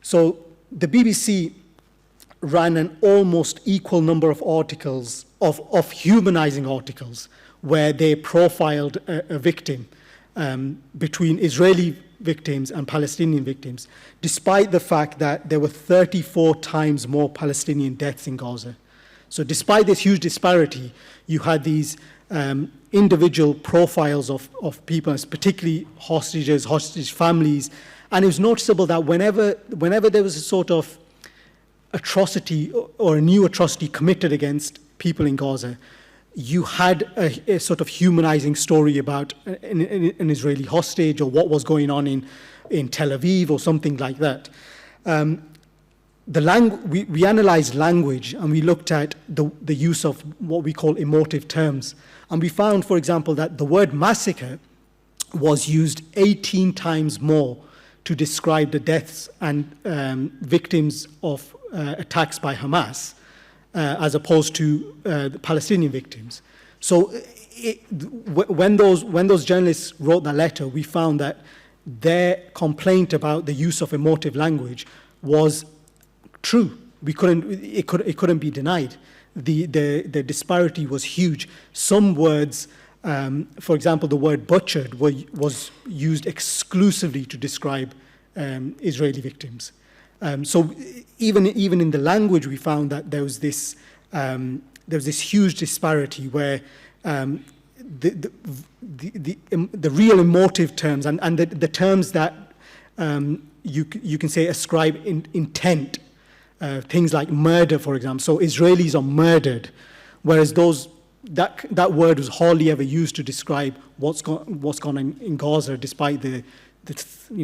So the BBC ran an almost equal number of articles, of humanizing articles, where they profiled a victim between Israeli victims and Palestinian victims, despite the fact that there were 34 times more Palestinian deaths in Gaza. So despite this huge disparity, you had these individual profiles of people, particularly hostages, hostage families, and it was noticeable that whenever there was a sort of atrocity or a new atrocity committed against people in Gaza, you had a sort of humanizing story about an Israeli hostage or what was going on in Tel Aviv or something like that. We analyzed language, and we looked at the use of what we call emotive terms. And we found, for example, that the word massacre was used 18 times more to describe the deaths and victims of attacks by Hamas, as opposed to the Palestinian victims. So when those journalists wrote that letter, we found that their complaint about the use of emotive language was true. It couldn't be denied. The disparity was huge. Some words, for example, the word butchered was used exclusively to describe Israeli victims. So even in the language, we found that there was this huge disparity where the real emotive terms and the terms that you can say ascribe intent, things like murder, for example. So Israelis are murdered, whereas that word was hardly ever used to describe what's gone on in Gaza, despite the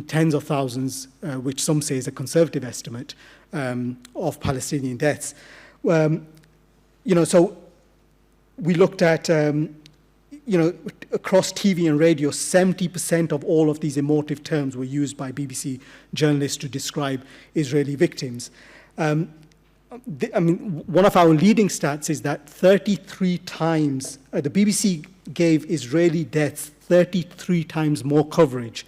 tens of thousands, which some say is a conservative estimate, of Palestinian deaths. So we looked at, across TV and radio, 70% of all of these emotive terms were used by BBC journalists to describe Israeli victims. One of our leading stats is that 33 times, the BBC gave Israeli deaths 33 times more coverage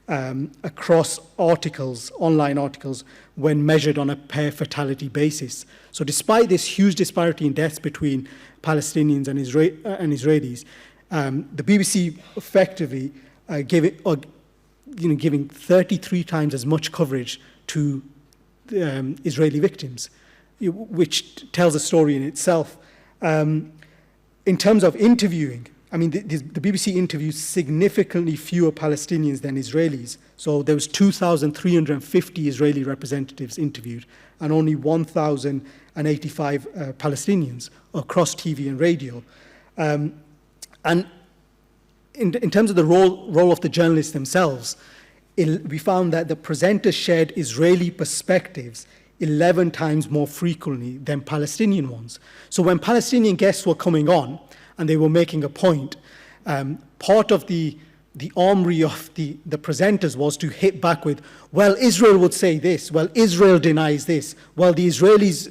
across articles, online articles, when measured on a per fatality basis. So despite this huge disparity in deaths between Palestinians and Israelis, the BBC effectively giving 33 times as much coverage to Israeli victims, which tells a story in itself. In terms of interviewing, the BBC interviews significantly fewer Palestinians than Israelis. So there was 2,350 Israeli representatives interviewed and only 1,085 Palestinians across TV and radio. And in terms of the role of the journalists themselves, we found that the presenters shared Israeli perspectives 11 times more frequently than Palestinian ones. So when Palestinian guests were coming on and they were making a point, part of the armory of the presenters was to hit back with, well, Israel would say this, well, Israel denies this, well, the Israelis